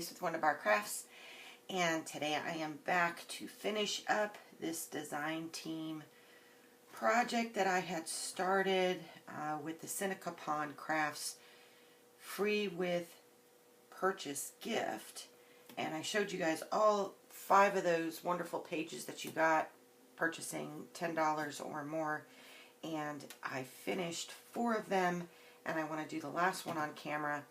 Denise with Wondubar Crafts, and today I am back to finish up this design team project that I had started with the Seneca Crafts free with purchase gift, and I showed you guys all 5 of those wonderful pages that you got purchasing $10 or more, and I finished 4 of them, and I want to do the last one on camera.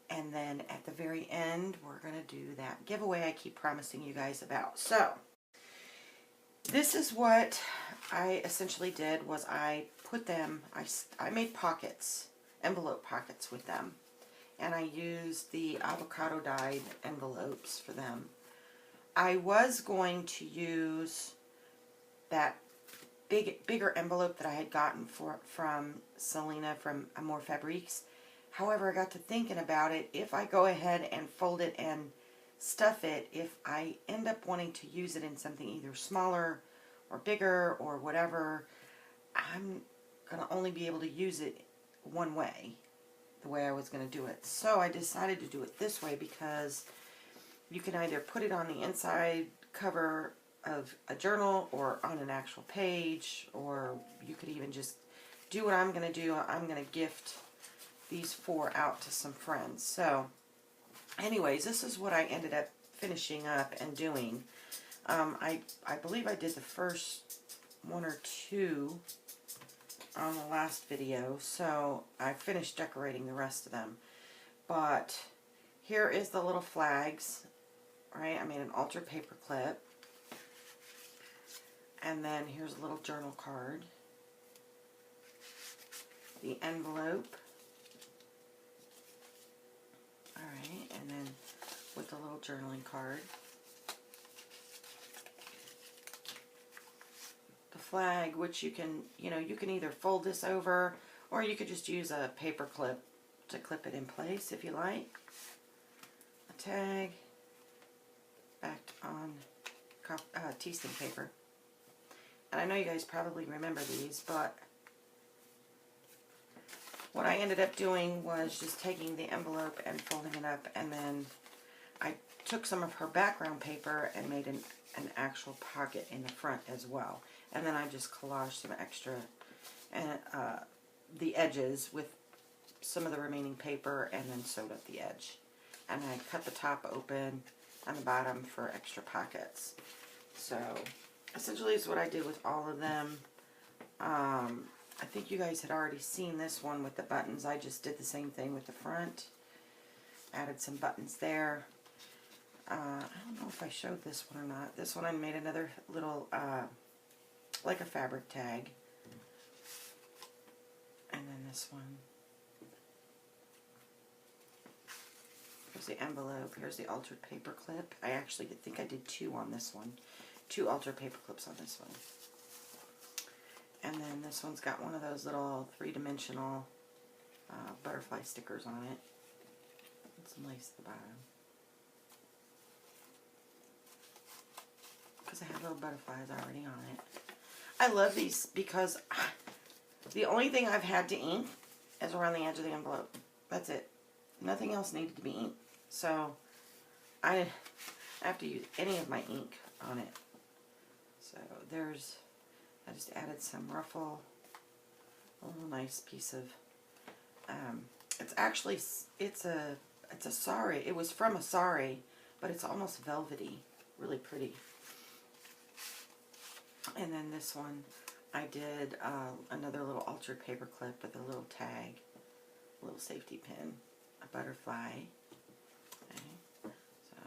And then at the very end, we're going to do that giveaway I keep promising you guys about. So, this is what I essentially did, was I put them, I made pockets, envelope pockets with them. And I used the avocado dyed envelopes for them. I was going to use that bigger envelope that I had gotten from Selena from Amour Fabriques. However, I got to thinking about it. If I go ahead and fold it and stuff it, if I end up wanting to use it in something either smaller or bigger or whatever, I'm going to only be able to use it one way, the way I was going to do it. So I decided to do it this way because you can either put it on the inside cover of a journal or on an actual page, or you could even just do what I'm going to do. I'm going to gift these 4 out to some friends. So anyways, this is what I ended up finishing up and doing. I believe I did the first 1 or 2 on the last video, so I finished decorating the rest of them. But here is the little flags, right? I made an altered paper clip, and then here's a little journal card, the envelope. Alright, and then with the little journaling card, the flag, which you can, you can either fold this over, or you could just use a paper clip to clip it in place if you like. A tag, backed on tea stain paper. And I know you guys probably remember these, but what I ended up doing was just taking the envelope and folding it up, and then I took some of her background paper and made an actual pocket in the front as well. And then I just collaged some extra and the edges with some of the remaining paper, and then sewed up the edge. And I cut the top open and the bottom for extra pockets. So essentially is what I did with all of them. I think you guys had already seen this one with the buttons. I just did the same thing with the front. Added some buttons there. I don't know if I showed this one or not. This one I made another little, like a fabric tag. And then this one. Here's the envelope. Here's the altered paper clip. I actually think I did 2 on this one. 2 altered paper clips on this one. And then this one's got one of those little 3-dimensional butterfly stickers on it. And some lace at the bottom. Because I have little butterflies already on it. I love these because the only thing I've had to ink is around the edge of the envelope. That's it. Nothing else needed to be inked. So I didn't have to use any of my ink on it. So I just added some ruffle, a little nice piece of, it's a sari. It was from a sari, but it's almost velvety, really pretty. And then this one, I did another little altered paper clip with a little tag, a little safety pin, a butterfly, okay. So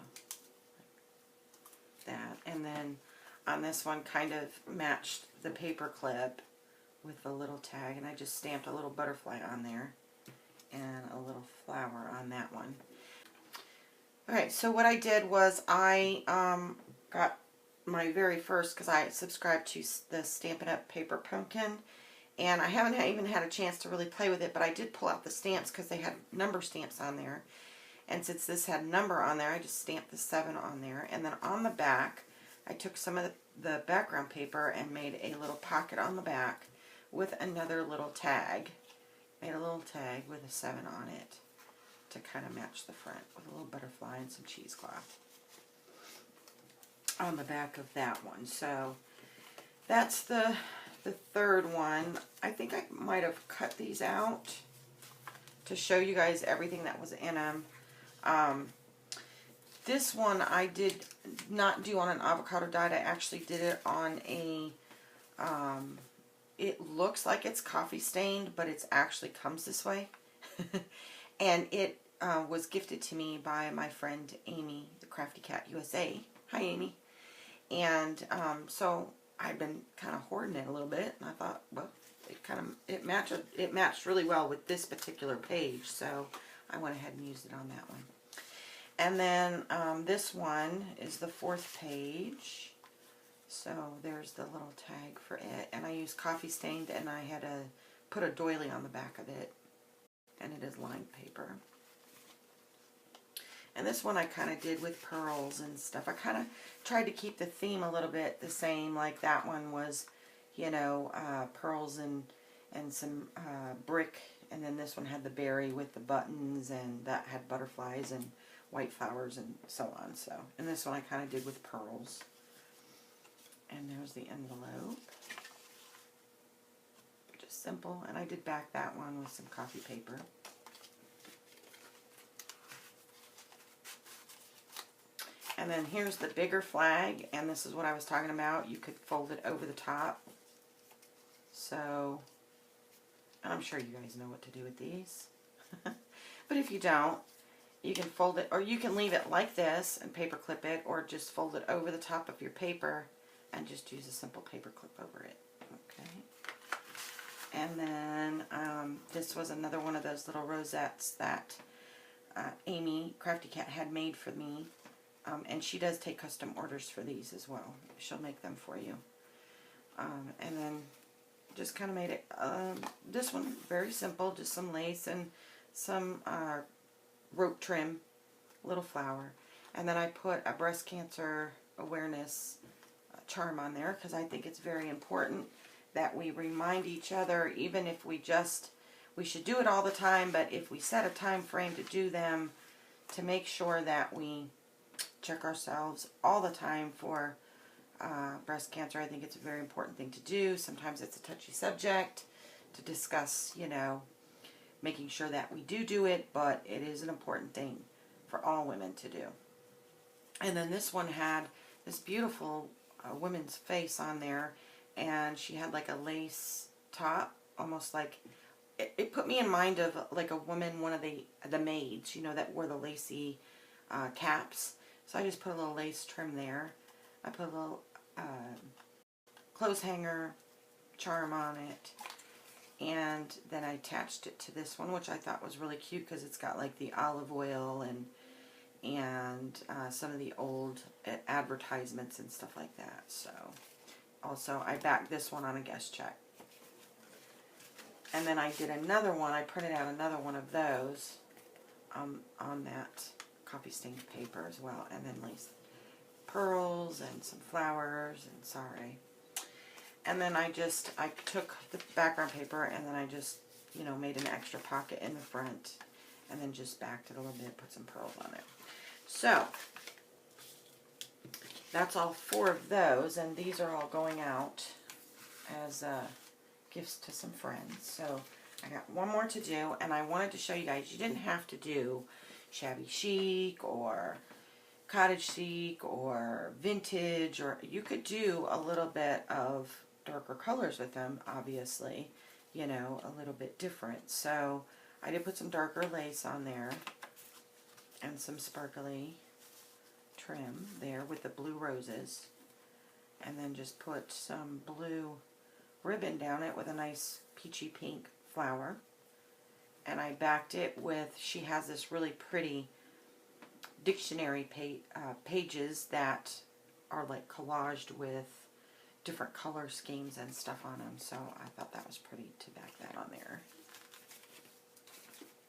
that, and then on this one kind of matched the paper clip with the little tag, and I just stamped a little butterfly on there and a little flower on that one. Okay, so what I did was I got my very first, because I subscribed to the Stampin' Up! Paper Pumpkin, and I haven't even had a chance to really play with it, but I did pull out the stamps because they had number stamps on there, and since this had number on there, I just stamped the 7 on there, and then on the back I took some of the background paper and made a little pocket on the back with another little tag. Made a little tag with a 7 on it. to kind of match the front with a little butterfly and some cheesecloth on the back of that one. So that's the third one. I think I might have cut these out to show you guys everything that was in them. This one I did not do on an avocado dye. I actually did it on a, it looks like it's coffee stained, but it's actually comes this way. And it was gifted to me by my friend Amy, the Crafty Cat USA. Hi, Amy. And so I've been kind of hoarding it a little bit, and I thought, well, it matched really well with this particular page, so I went ahead and used it on that one. And then this one is the 4th page. So there's the little tag for it, and I used coffee stained, and I had to put a doily on the back of it, and it is lined paper. And this one I kind of did with pearls and stuff. I kind of tried to keep the theme a little bit the same, like that one was, you know, pearls and some brick, and then this one had the berry with the buttons, and that had butterflies and white flowers and so on. So, and this one I kind of did with pearls. And there's the envelope. Just simple. And I did back that one with some coffee paper. And then here's the bigger flag, and this is what I was talking about. You could fold it over the top. So, and I'm sure you guys know what to do with these. But if you don't, you can fold it, or you can leave it like this and paper clip it, or just fold it over the top of your paper and just use a simple paper clip over it. Okay. And then this was another one of those little rosettes that Amy, Crafty Cat, had made for me. And she does take custom orders for these as well. She'll make them for you. And then just kind of made it, this one very simple, just some lace and some rope trim, little flower. And then I put a breast cancer awareness charm on there, because I think it's very important that we remind each other, even if we should do it all the time, but if we set a time frame to do them, to make sure that we check ourselves all the time for breast cancer. I think it's a very important thing to do. Sometimes it's a touchy subject to discuss, you know, making sure that we do it, but it is an important thing for all women to do. And then this one had this beautiful woman's face on there, and she had like a lace top, almost like, it put me in mind of like a woman, one of the maids, you know, that wore the lacy caps. So I just put a little lace trim there. I put a little clothes hanger charm on it, and then I attached it to this one, which I thought was really cute because it's got like the olive oil and some of the old advertisements and stuff like that. So also I backed this one on a guest check. And then I did another one. I printed out another one of those on that coffee stained paper as well, and then lace pearls and some flowers, and sorry. And then I took the background paper, and then I just, you know, made an extra pocket in the front, and then just backed it a little bit, put some pearls on it. So that's all 4 of those, and these are all going out as gifts to some friends. So I got one more to do, and I wanted to show you guys, you didn't have to do shabby chic or cottage chic or vintage, or you could do a little bit of darker colors with them, obviously, you know, a little bit different. So I did put some darker lace on there and some sparkly trim there with the blue roses, and then just put some blue ribbon down it with a nice peachy pink flower. And I backed it with, she has this really pretty dictionary pages that are like collaged with different color schemes and stuff on them. So I thought that was pretty to back that on there.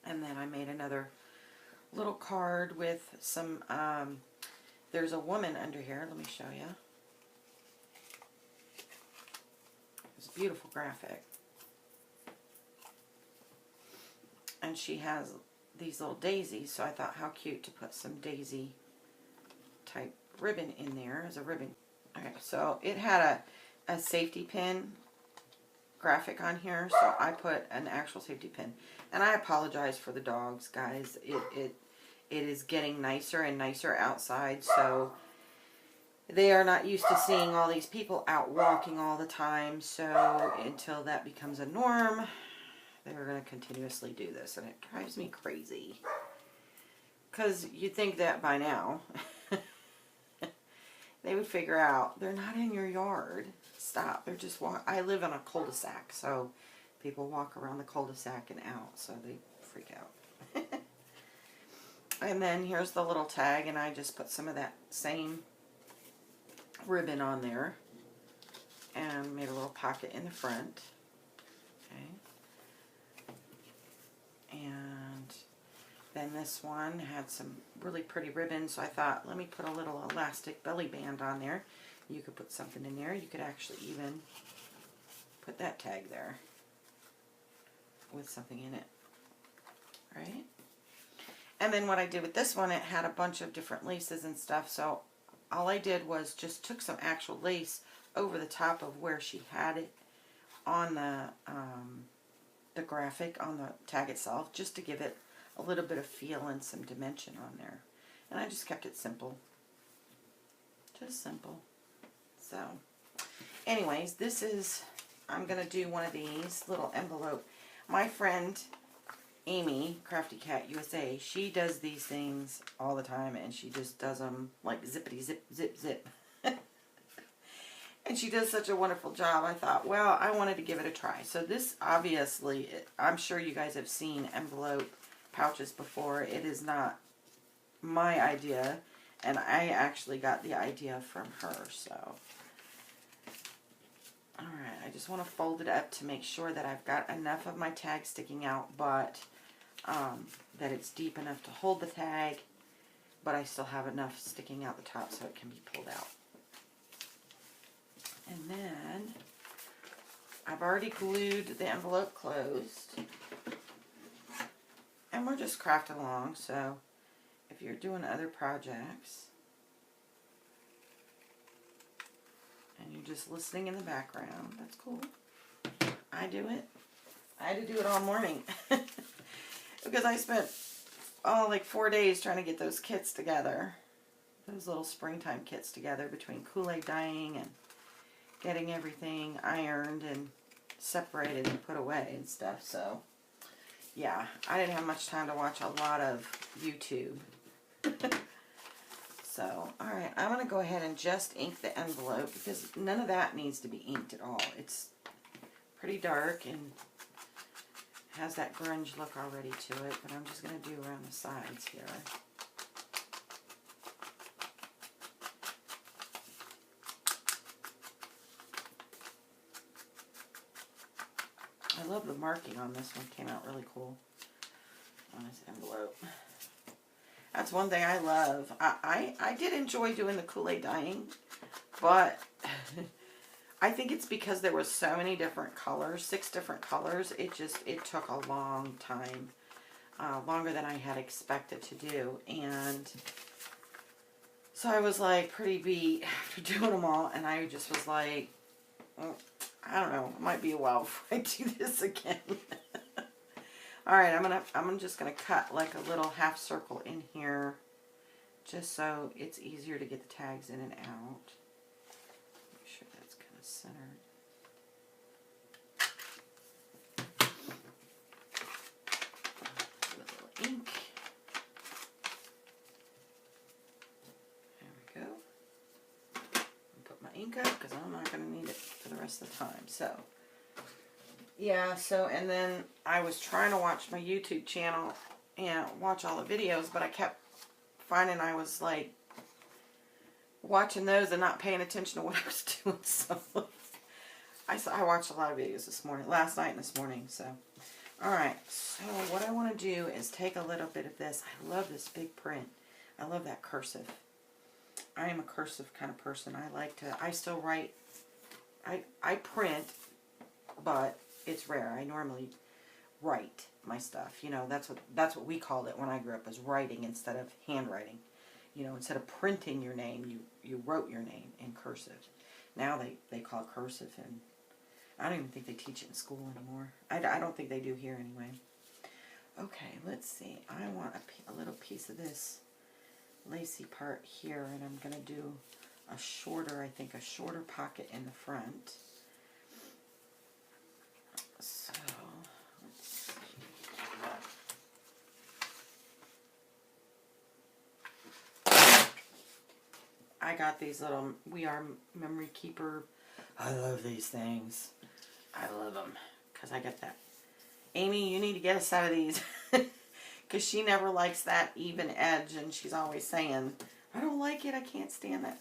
And then I made another little card with some, there's a woman under here. Let me show you. It's a beautiful graphic. And she has these little daisies, so I thought how cute to put some daisy type ribbon in there as a ribbon. Okay, so it had a safety pin graphic on here, so I put an actual safety pin. And I apologize for the dogs, guys. It is getting nicer and nicer outside, so they are not used to seeing all these people out walking all the time. So until that becomes a norm, they're going to continuously do this, and it drives me crazy. Because you'd think that by now they would figure out they're not in your yard. Stop. They're just I live in a cul-de-sac, so people walk around the cul-de-sac and out, so they freak out. And then here's the little tag, and I just put some of that same ribbon on there and made a little pocket in the front. Okay. And then this one had some really pretty ribbons, so I thought, let me put a little elastic belly band on there. You could put something in there. You could actually even put that tag there with something in it, right? And then what I did with this one, it had a bunch of different laces and stuff, so all I did was just took some actual lace over the top of where she had it on the graphic, on the tag itself, just to give it a little bit of feel and some dimension on there. And I just kept it simple. Just simple. So, anyways, this is, I'm going to do one of these little envelope. My friend Amy, Crafty Cat USA, she does these things all the time, and she just does them like zippity zip, zip, zip. And she does such a wonderful job. I thought, well, I wanted to give it a try. So this, obviously, I'm sure you guys have seen envelope pouches before. It is not my idea, and I actually got the idea from her, so. Alright, I just want to fold it up to make sure that I've got enough of my tag sticking out, but that it's deep enough to hold the tag, but I still have enough sticking out the top so it can be pulled out. And then I've already glued the envelope closed, and we're just crafting along. So if you're doing other projects and you're just listening in the background, that's cool. I do it. I had to do it all morning because I spent like 4 days trying to get those kits together, those little springtime kits together, between Kool-Aid dyeing and getting everything ironed and separated and put away and stuff. So yeah, I didn't have much time to watch a lot of YouTube. So, alright, I'm going to go ahead and just ink the envelope because none of that needs to be inked at all. It's pretty dark and has that grunge look already to it, but I'm just going to do around the sides here. I love the marking on this one. Came out really cool on this envelope. That's one thing I love. I did enjoy doing the Kool-Aid dyeing, but I think it's because there were so many different colors, 6 different colors. It took a long time, longer than I had expected to do, and so I was like pretty beat after doing them all, and I just was like, I don't know, it might be a while before I do this again. Alright, I'm just gonna cut like a little half circle in here, just so it's easier to get the tags in and out. Make sure that's kind of centered. With a little ink. There we go. I'll put my ink up because I'm not going to need it for the rest of the time. So, yeah, so, and then I was trying to watch my YouTube channel and watch all the videos, but I kept finding I was like watching those and not paying attention to what I was doing. So I watched a lot of videos this morning, last night and this morning. So, alright, so what I want to do is take a little bit of this. I love this big print. I love that cursive. I am a cursive kind of person. I like to, I still write, I print, but it's rare. I normally write my stuff. You know, that's what we called it when I grew up, was writing instead of handwriting. You know, instead of printing your name, you wrote your name in cursive. Now they call it cursive, and I don't even think they teach it in school anymore. I don't think they do here anyway. Okay, let's see. I want a little piece of this lacy part here, and I'm going to do a shorter pocket in the front. So, let's see. I got these little We Are Memory Keeper. I love these things. I love them because I get that. Amy, you need to get a set of these because she never likes that even edge, and she's always saying, I don't like it, I can't stand that.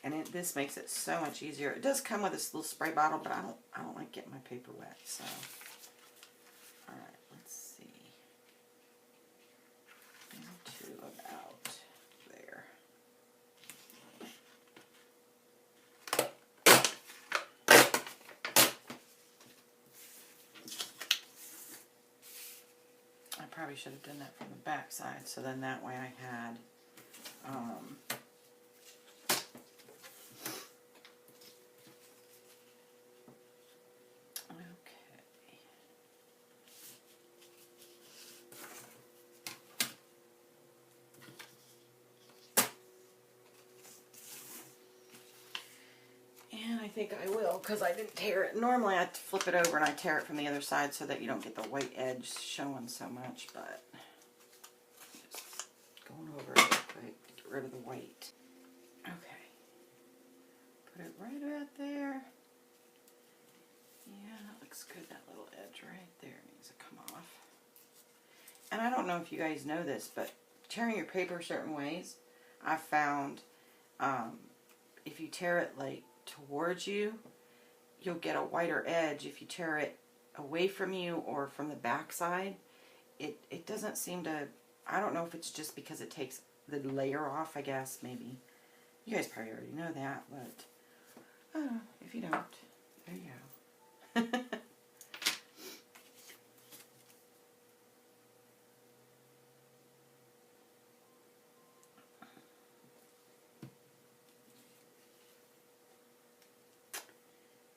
And this makes it so much easier. It does come with this little spray bottle, but I don't like getting my paper wet. So, all right, let's see. Into about there. I probably should have done that from the back side, so then that way I had I think I will, because I didn't tear it. Normally I flip it over and I tear it from the other side so that you don't get the white edge showing so much, but just going over it real quick to get rid of the white. Okay. Put it right about there. Yeah, that looks good. That little edge right there needs to come off. And I don't know if you guys know this, but tearing your paper certain ways, I found if you tear it like towards you, you'll get a whiter edge. If you tear it away from you or from the back side, it doesn't seem to, I don't know if it's just because it takes the layer off, I guess, maybe. You guys probably already know that, but if you don't, there you go.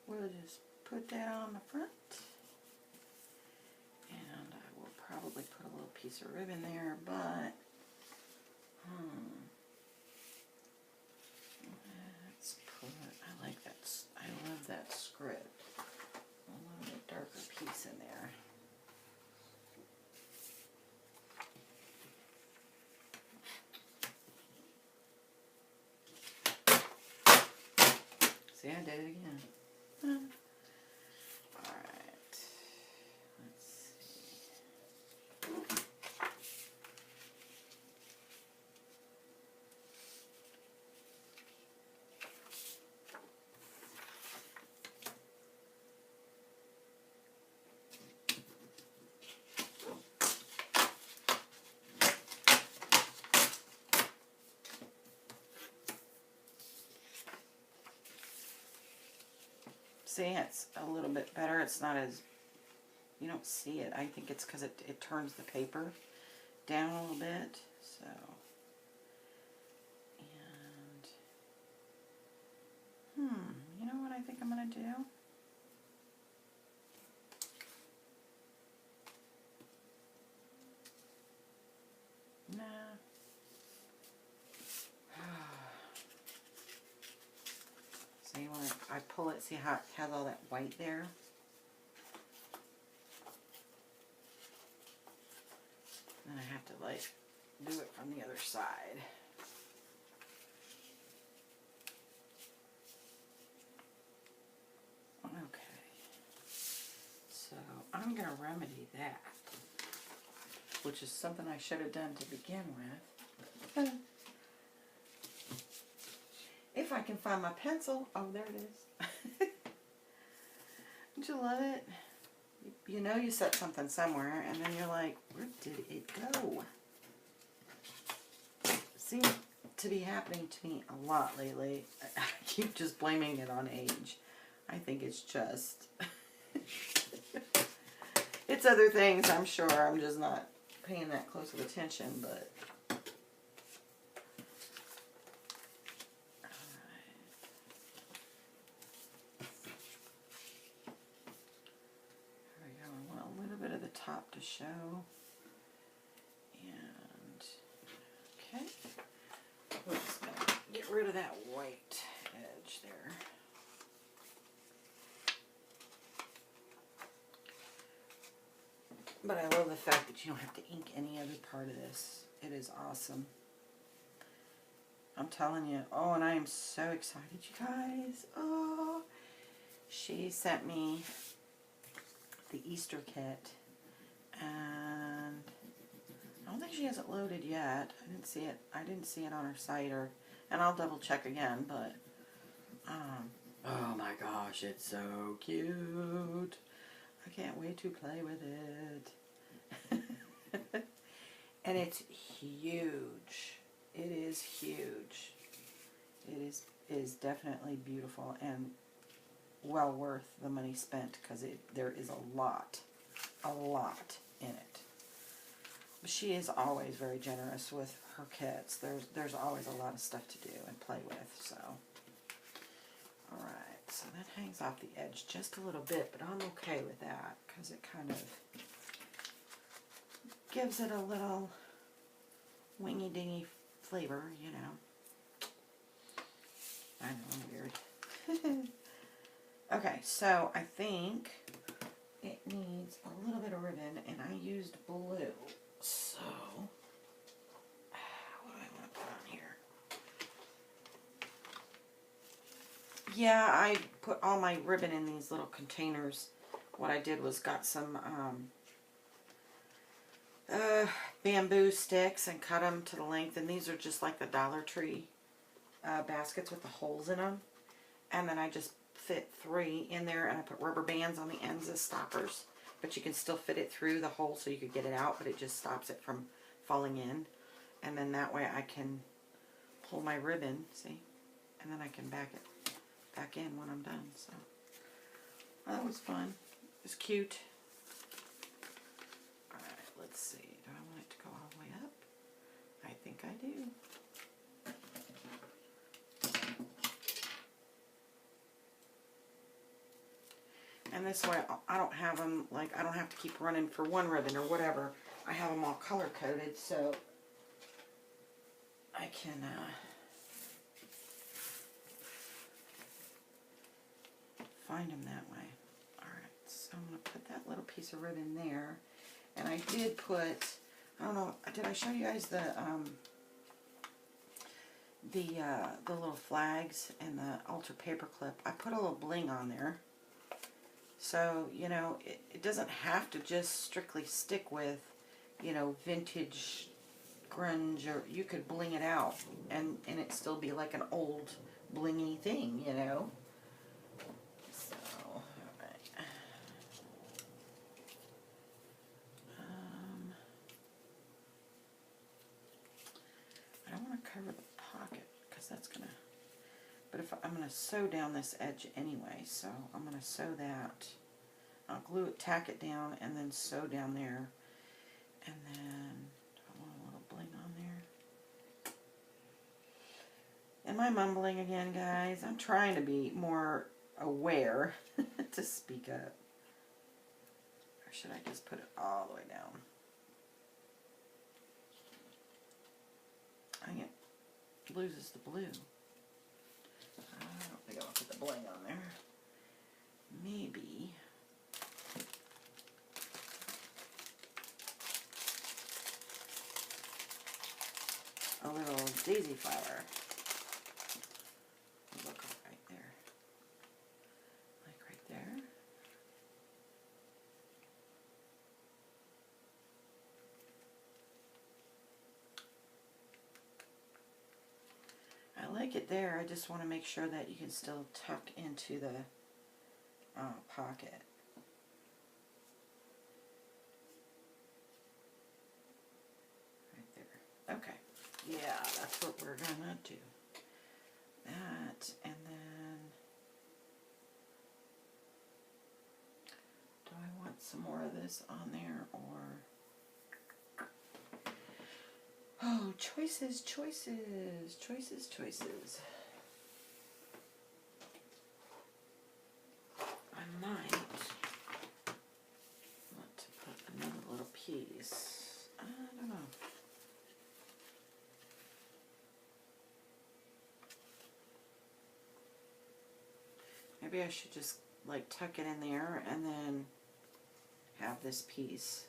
We'll just put that on the front, and I will probably put a little piece of ribbon there, but let's put, I like that, I love that script. A little bit darker piece in there. See, I did it again. Alright, let's see. See, it's a little bit better. It's not as, you don't see it. I think it's because it turns the paper down a little bit. So, and, you know what I think I'm going to do? Nah. See, when I pull it, see how it has all that white there? And I have to, like, do it from the other side. Okay. So, I'm going to remedy that, which is something I should have done to begin with. If I can find my pencil. Oh, there it is. Don't you love it? You know you set something somewhere, and then you're like, where did it go? Seems to be happening to me a lot lately. I keep just blaming it on age. I think it's just... It's other things, I'm sure. I'm just not paying that close of attention, but. Top to show, and okay, we're just gonna get rid of that white edge there. But I love the fact that you don't have to ink any other part of this. It is awesome. I'm telling you. Oh, and I am so excited, you guys. Oh, she sent me the Easter kit. And I don't think she has it loaded yet. I didn't see it. I didn't see it on her site, and I'll double check again. But oh my gosh, it's so cute! I can't wait to play with it. And it's huge. It is huge. It is definitely beautiful and well worth the money spent, because there is a lot in it. She is always very generous with her kits. There's always a lot of stuff to do and play with. So, all right. So that hangs off the edge just a little bit, but I'm okay with that because it kind of gives it a little wingy-dingy flavor, you know. I know, I'm weird. Okay, so I think it needs a little bit of ribbon, and I used blue. So, what do I want to put on here? Yeah, I put all my ribbon in these little containers. What I did was got some bamboo sticks and cut them to the length, and these are just like the Dollar Tree baskets with the holes in them. And then I just fit 3 in there, and I put rubber bands on the ends as stoppers, but you can still fit it through the hole so you could get it out, but it just stops it from falling in. And then that way I can pull my ribbon, see, and then I can back it back in when I'm done. So that was fun. It was cute. Alright, let's see. Do I want it to go all the way up? I think I do. And this way, I don't have them, like, I don't have to keep running for one ribbon or whatever. I have them all color-coded, so I can, find them that way. Alright, so I'm going to put that little piece of ribbon there. And I did put, I don't know, did I show you guys the little flags and the altar paper clip? I put a little bling on there. So, you know, it doesn't have to just strictly stick with, you know, vintage grunge, or you could bling it out and it still be like an old blingy thing, you know. So, alright. I don't want to cover the pocket because that's going to, but if I'm going to sew down this edge anyway, so I'm going to sew that. I'll glue it, tack it down, and then sew down there. And then, do I want a little bling on there? Am I mumbling again, guys? I'm trying to be more aware to speak up. Or should I just put it all the way down? I think it loses the blue. I don't think I'll put the bling on there. Maybe. A little daisy flower. Look right there. Like right there. I like it there. I just want to make sure that you can still tuck into the pocket. Right there. Okay. Yeah, that's what we're gonna do. That, and then do I want some more of this on there, or... Oh, choices, choices, choices, choices. I might want to put another little piece. I don't know. Maybe I should just like tuck it in there and then have this piece.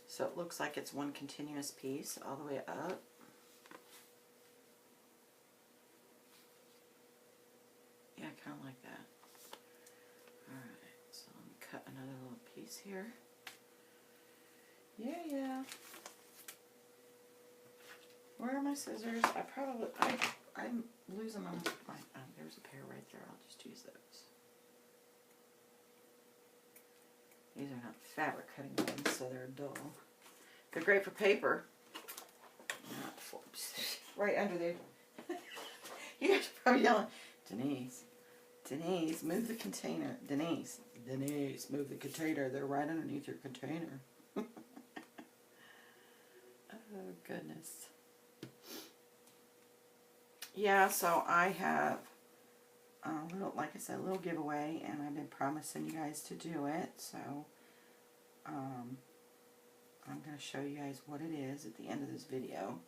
So it looks like it's one continuous piece all the way up. Yeah, kind of like that. Alright, so let me cut another little piece here. Yeah. Where are my scissors? I'm losing them. There's a pair right there. I'll just use those. These are not fabric cutting ones, so they're dull. They're great for paper. Not for, right under there. You guys are probably yelling, Denise, move the container. Denise, move the container. They're right underneath your container. Oh, goodness. Yeah, so I have, like I said, a little giveaway, and I've been promising you guys to do it, so I'm going to show you guys what it is at the end of this video.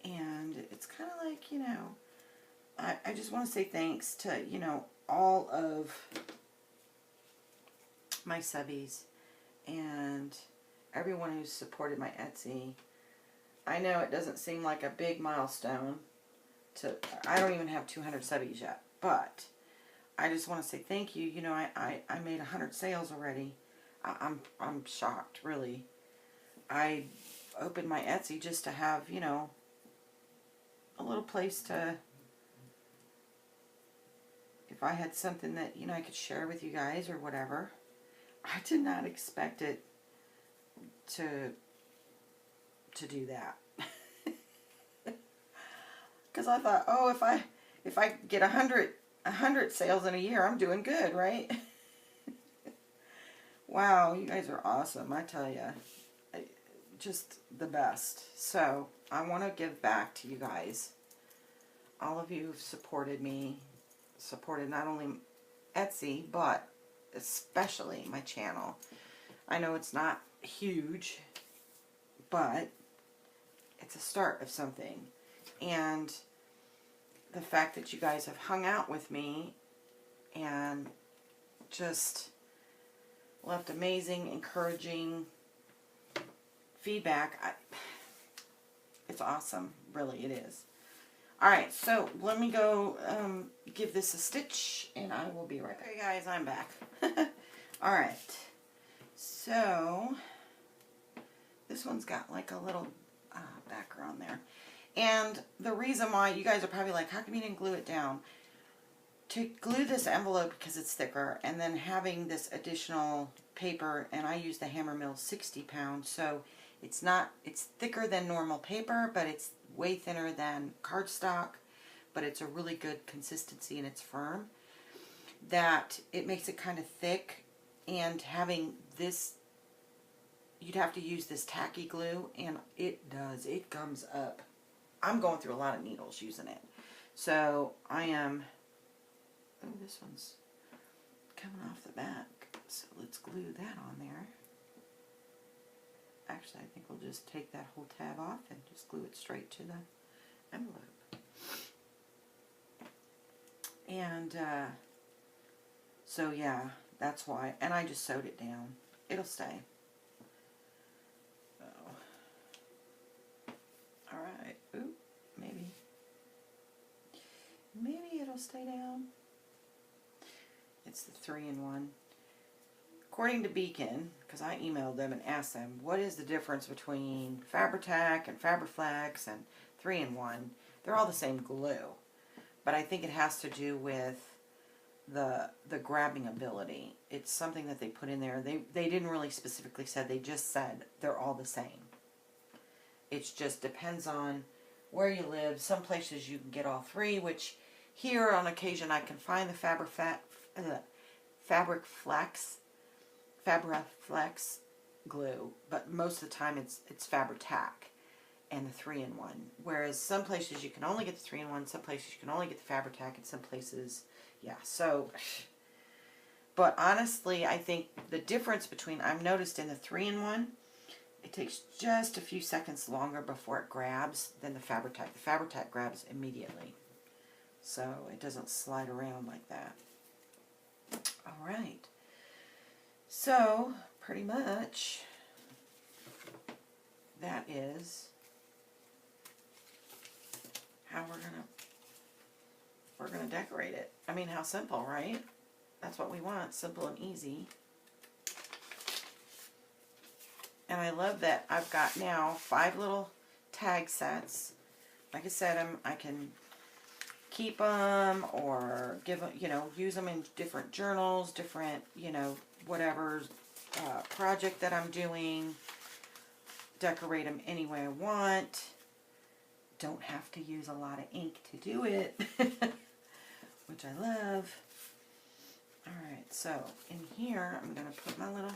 And it's kind of like, you know, I just want to say thanks to, you know, all of my subbies and everyone who's supported my Etsy. I know it doesn't seem like a big milestone. I don't even have 200 subbies yet, but I just want to say thank you. You know, I made 100 sales already. I'm shocked, really. I opened my Etsy just to have, you know, a little place to, if I had something that, you know, I could share with you guys or whatever. I did not expect it to do that. Because I thought, oh, if I get 100 sales in a year, I'm doing good, right? Wow, you guys are awesome, I tell you. Just the best. So, I want to give back to you guys. All of you have supported me, supported not only Etsy, but especially my channel. I know it's not huge, but it's a start of something. And the fact that you guys have hung out with me and just left amazing, encouraging feedback, it's awesome. Really, it is. Alright, so let me go give this a stitch, and I will be right back. Okay, guys, I'm back. Alright, so this one's got like a little background there. And the reason why, you guys are probably like, how come you didn't glue it down? To glue this envelope, because it's thicker, and then having this additional paper, and I use the Hammer Mill 60 pounds, so it's thicker than normal paper, but it's way thinner than cardstock, but it's a really good consistency and it's firm, that it makes it kind of thick. And having this, you'd have to use this tacky glue, and it comes up. I'm going through a lot of needles using it. So I am, oh, this one's coming off the back. So let's glue that on there. Actually, I think we'll just take that whole tab off and just glue it straight to the envelope. And so yeah, that's why. And I just sewed it down. It'll stay. Alright. Ooh, maybe it'll stay down. It's the 3-in-1. According to Beacon, because I emailed them and asked them, what is the difference between Fabri-Tac and Fabri-Flex and 3-in-1? They're all the same glue. But I think it has to do with the grabbing ability. It's something that they put in there. They didn't really specifically say, they just said they're all the same. It just depends on where you live. Some places you can get all three, which here on occasion I can find the Fabri-Flex, Fabri-Flex glue, but most of the time it's Fabri-Tac and the 3-in-1. Whereas some places you can only get the 3-in-1, some places you can only get the Fabri-Tac, and some places, yeah. So, but honestly, I think the difference between, I've noticed in the 3-in-1, it takes just a few seconds longer before it grabs than the Fabri-Tac. The Fabri-Tac grabs immediately, so it doesn't slide around like that. All right. So, pretty much, that is how we're gonna decorate it. I mean, how simple, right? That's what we want, simple and easy. And I love that I've got now 5 little tag sets. Like I said, I can keep them or give them, use them in different journals, different, whatever project that I'm doing. Decorate them any way I want. Don't have to use a lot of ink to do it, which I love. Alright, so in here, I'm going to put my little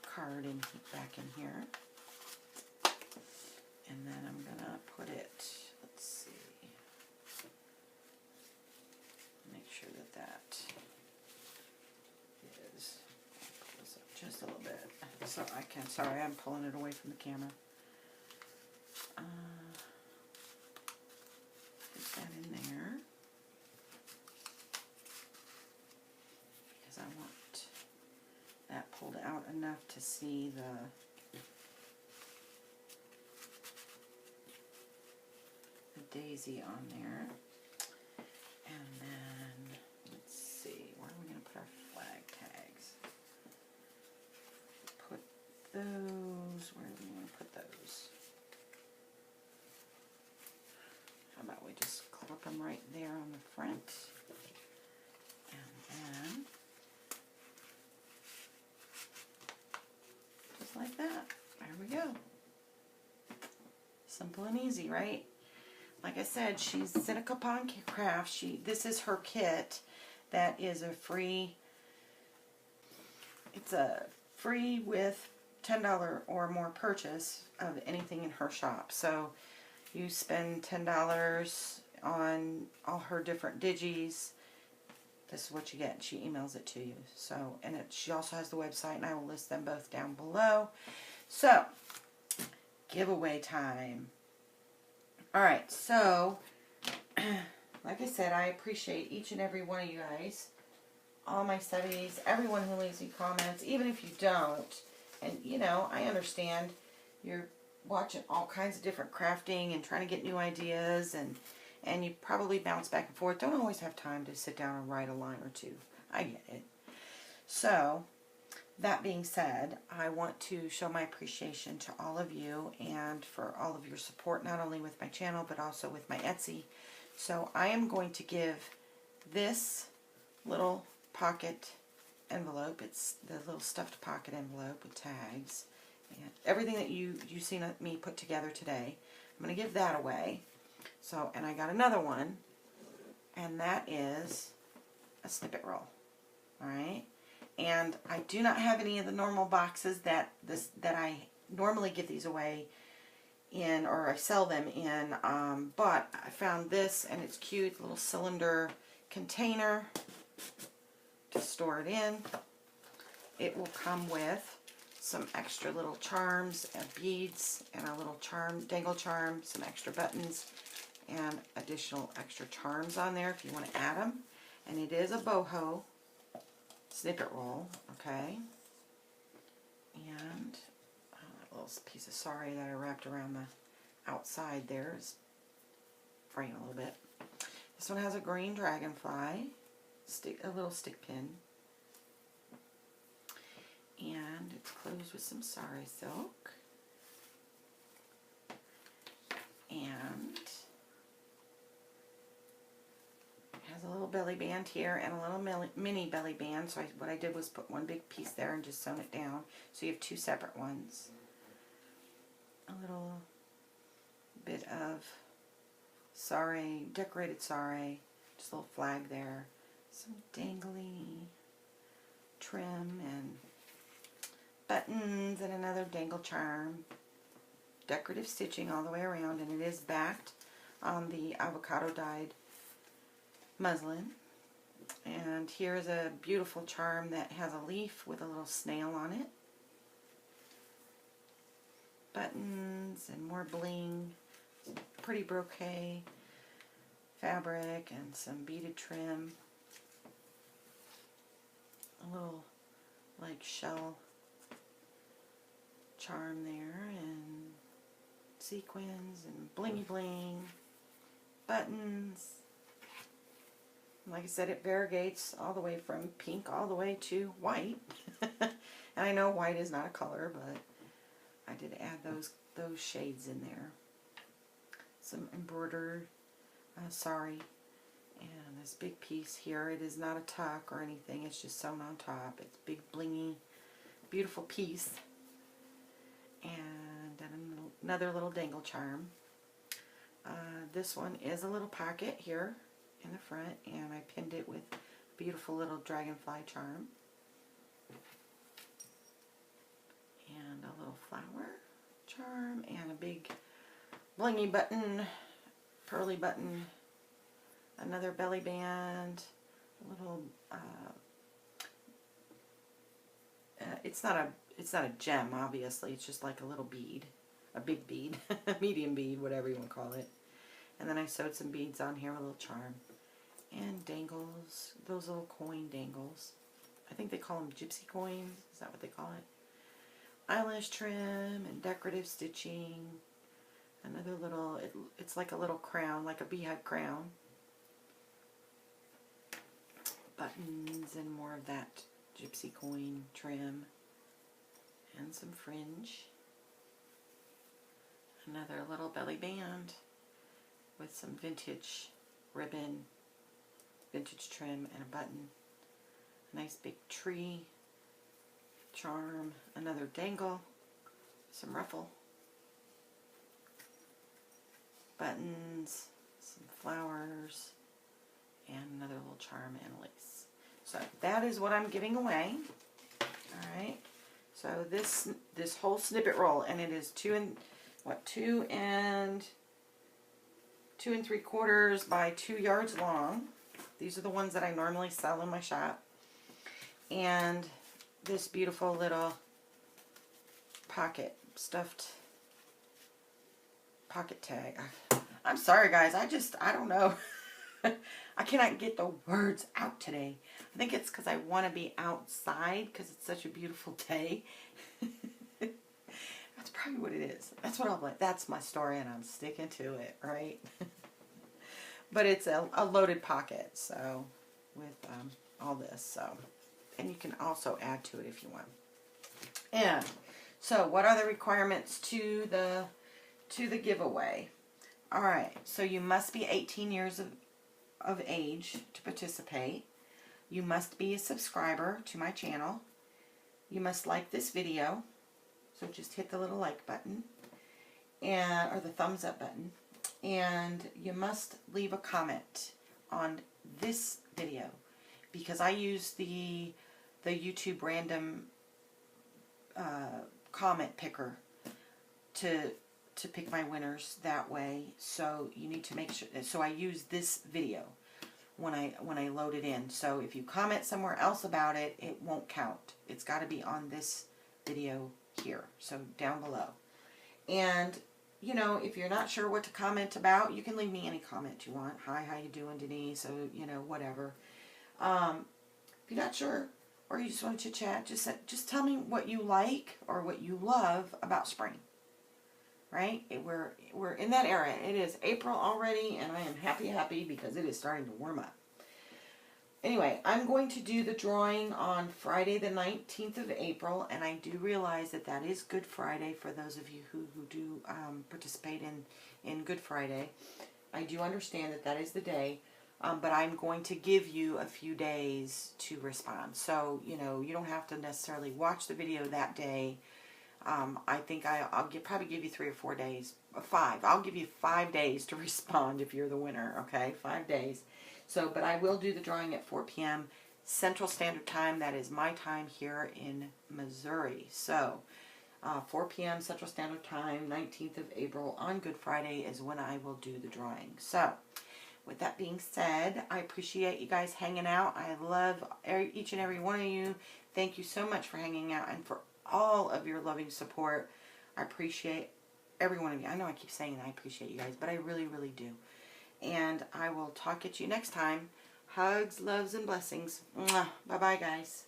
card back in here. And then I'm going to put it, let's see, make sure that is, pull this up just a little bit. So sorry, I'm pulling it away from the camera. Put that in there. Because I want that pulled out enough to see the daisy on there. And then, let's see, where are we going to put our flag tags? Put those, where do we want to put those? How about we just clip them right there on the front? And then, just like that. There we go. Simple and easy, right? Like I said, she's Seneca Crafts. This is her kit. That is a free. It's a free with $10 or more purchase of anything in her shop. So you spend $10 on all her different digis. This is what you get. She emails it to you. So, and she also has the website, and I will list them both down below. So, giveaway time. Alright, so, like I said, I appreciate each and every one of you guys. All my subbies, everyone who leaves me comments, even if you don't. And, I understand you're watching all kinds of different crafting and trying to get new ideas, and you probably bounce back and forth. Don't always have time to sit down and write a line or two. I get it. So, that being said, I want to show my appreciation to all of you and for all of your support, not only with my channel, but also with my Etsy. So I am going to give this little pocket envelope, it's the little stuffed pocket envelope with tags, and everything that you've seen me put together today, I'm going to give that away. So, and I got another one, and that is a Snippet-roll. Alright? And I do not have any of the normal boxes that I normally give these away in, or I sell them in, but I found this, and it's cute, little cylinder container to store it in. It will come with some extra little charms and beads, and a little dangle charm, some extra buttons, and additional extra charms on there if you want to add them. And it is a boho Snippet-roll, okay? And that little piece of sari that I wrapped around the outside there is fraying a little bit. This one has a green dragonfly, a little stick pin, and it's closed with some sari silk, and has a little belly band here and a little mini belly band. So what I did was put one big piece there and just sewn it down. So you have 2 separate ones. A little bit of sari, decorated sari, just a little flag there. Some dangly trim and buttons and another dangle charm. Decorative stitching all the way around, and it is backed on the avocado dyed muslin. And here's a beautiful charm that has a leaf with a little snail on it. Buttons and more bling, pretty brocade fabric and some beaded trim. A little like shell charm there, and sequins and blingy bling, buttons. Like I said, it variegates all the way from pink all the way to white. And I know white is not a color, but I did add those shades in there. Some embroidered sari, and this big piece here. It is not a tuck or anything. It's just sewn on top. It's big blingy, beautiful piece. And then another little dangle charm. This one is a little pocket here in the front, and I pinned it with a beautiful little dragonfly charm. And a little flower charm, and a big blingy button, pearly button, another belly band, a little, it's not a gem, obviously, it's just like a little bead, a big bead, medium bead, whatever you want to call it. And then I sewed some beads on here with a little charm. And dangles, those little coin dangles. I think they call them gypsy coins, is that what they call it? Eyelash trim and decorative stitching. Another little, it's like a little crown, like a beehive crown. Buttons and more of that gypsy coin trim. And some fringe. Another little belly band with some vintage ribbon, vintage trim, and a button. A nice big tree charm, another dangle, some ruffle, buttons, some flowers, and another little charm and lace. So that is what I'm giving away. Alright, so this whole snippet roll, and it is 2 and 3/4 by 2 yards long. These are the ones that I normally sell in my shop. And this beautiful little pocket, stuffed pocket tag. I'm sorry guys, I don't know. I cannot get the words out today. I think it's because I want to be outside because it's such a beautiful day. That's probably what it is. That's what I'm like. That's my story, and I'm sticking to it, right? But it's a loaded pocket, so with all this, so, and you can also add to it if you want. And so, what are the requirements to the giveaway? All right, so you must be 18 years of age to participate. You must be a subscriber to my channel. You must like this video, so just hit the little like button, or the thumbs up button. And you must leave a comment on this video, because I use the YouTube random comment picker to pick my winners that way. So you need to make sure. So I use this video when I load it in. So if you comment somewhere else about it, it won't count. It's got to be on this video here. So down below. And you know, if you're not sure what to comment about, you can leave me any comment you want. Hi, how you doing, Denise? So, you know, whatever. If you're not sure, or you just want to chit-chat, just tell me what you like or what you love about spring. Right? We're in that era. It is April already, and I am happy because it is starting to warm up. Anyway, I'm going to do the drawing on Friday the 19th of April, and I do realize that is Good Friday for those of you who do participate in Good Friday. I do understand that is the day, but I'm going to give you a few days to respond. So, you know, you don't have to necessarily watch the video that day. I think I'll probably give you 3 or 4 days. 5. I'll give you 5 days to respond if you're the winner, okay? 5 days. So, but I will do the drawing at 4 p.m. Central Standard Time. That is my time here in Missouri. So 4 p.m. Central Standard Time, 19th of April on Good Friday is when I will do the drawing. So with that being said, I appreciate you guys hanging out. I love each and every one of you. Thank you so much for hanging out and for all of your loving support. I appreciate every one of you. I know I keep saying I appreciate you guys, but I really, really do. And I will talk at you next time. Hugs, loves, and blessings. Bye-bye, guys.